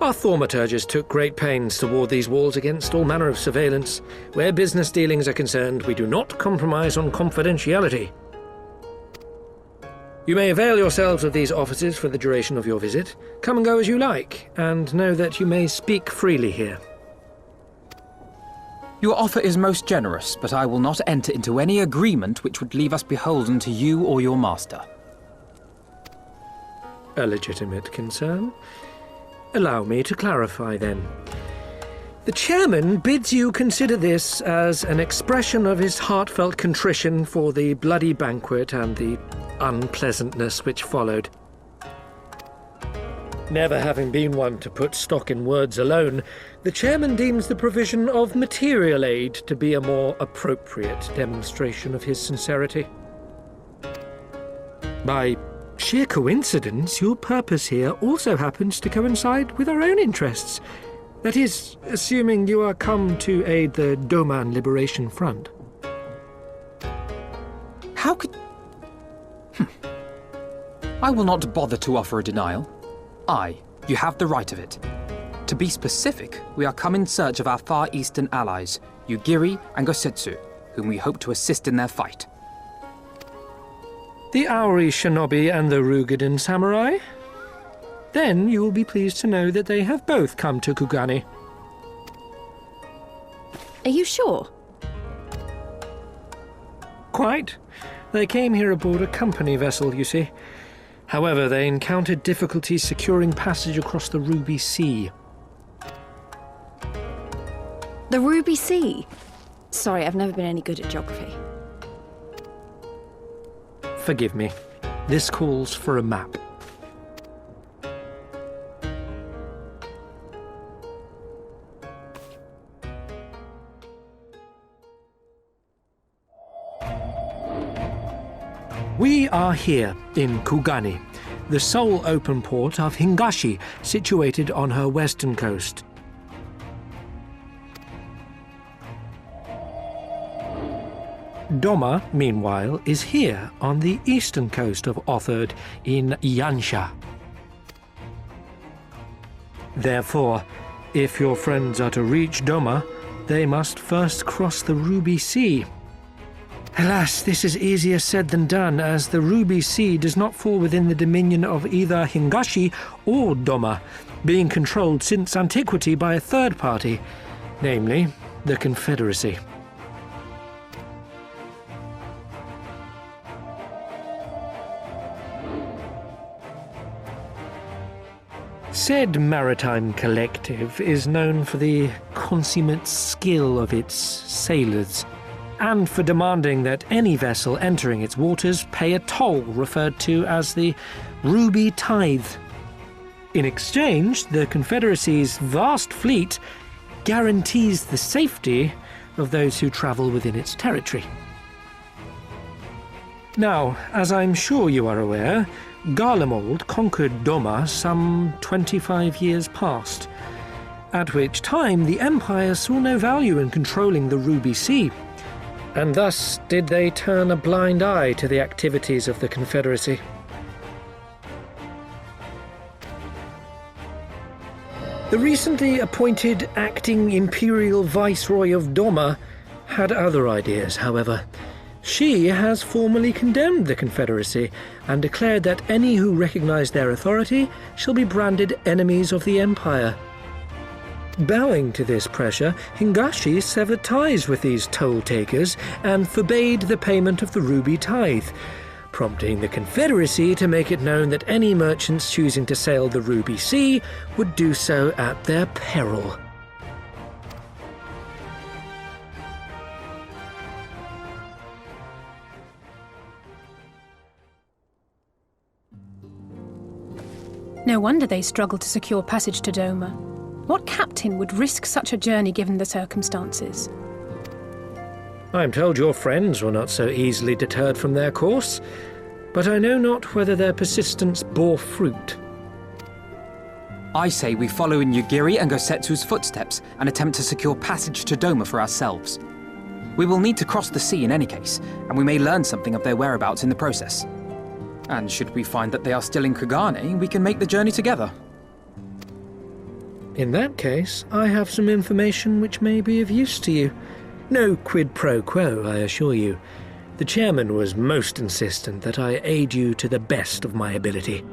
Our thaumaturges took great pains to ward these walls against all manner of surveillance. Where business dealings are concerned, we do not compromise on confidentiality. You may avail yourselves of these offices for the duration of your visit. Come and go as you like, and know that you may speak freely here. Your offer is most generous, but I will not enter into any agreement which would leave us beholden to you or your master. A legitimate concern. Allow me to clarify, then. The chairman bids you consider this as an expression of his heartfelt contrition for the bloody banquet and the unpleasantness which followed. Never having been one to put stock in words alone, the chairman deems the provision of material aid to be a more appropriate demonstration of his sincerity. By sheer coincidence, your purpose here also happens to coincide with our own interests. That is, assuming you are come to aid the Doman Liberation Front. How could... I will not bother to offer a denial. You have the right of it. To be specific, we are come in search of our Far Eastern allies, Yugiri and Gosetsu, whom we hope to assist in their fight. The Aori Shinobi and the Rugadan Samurai? Then you will be pleased to know that they have both come to Kugani. Are you sure? Quite. They came here aboard a company vessel, you see. However, they encountered difficulties securing passage across the Ruby Sea. The Ruby Sea? Sorry, I've never been any good at geography. Forgive me. This calls for a map. We are here in Kugani, the sole open port of Hingashi, situated on her western coast. Doma, meanwhile, is here on the eastern coast of Otherd in Yansha. Therefore, if your friends are to reach Doma, they must first cross the Ruby Sea. Alas, this is easier said than done, as the Ruby Sea does not fall within the dominion of either Hingashi or Doma, being controlled since antiquity by a third party, namely the Confederacy. Said maritime collective is known for the consummate skill of its sailors, and for demanding that any vessel entering its waters pay a toll referred to as the Ruby Tithe. In exchange, the Confederacy's vast fleet guarantees the safety of those who travel within its territory. Now, as I'm sure you are aware, Garlemald conquered Doma some 25 years past, at which time the Empire saw no value in controlling the Ruby Sea, and thus did they turn a blind eye to the activities of the Confederacy. The recently appointed acting Imperial Viceroy of Doma had other ideas, however. She has formally condemned the Confederacy and declared that any who recognize their authority shall be branded enemies of the Empire. Bowing to this pressure, Hingashi severed ties with these toll-takers and forbade the payment of the Ruby Tithe, prompting the Confederacy to make it known that any merchants choosing to sail the Ruby Sea would do so at their peril. No wonder they struggled to secure passage to Doma. What captain would risk such a journey given the circumstances? I'm told your friends were not so easily deterred from their course, but I know not whether their persistence bore fruit. I say we follow in Yugiri and Gosetsu's footsteps and attempt to secure passage to Doma for ourselves. We will need to cross the sea in any case, and we may learn something of their whereabouts in the process. And should we find that they are still in Kugane, we can make the journey together. In that case, I have some information which may be of use to you. No quid pro quo, I assure you. The chairman was most insistent that I aid you to the best of my ability.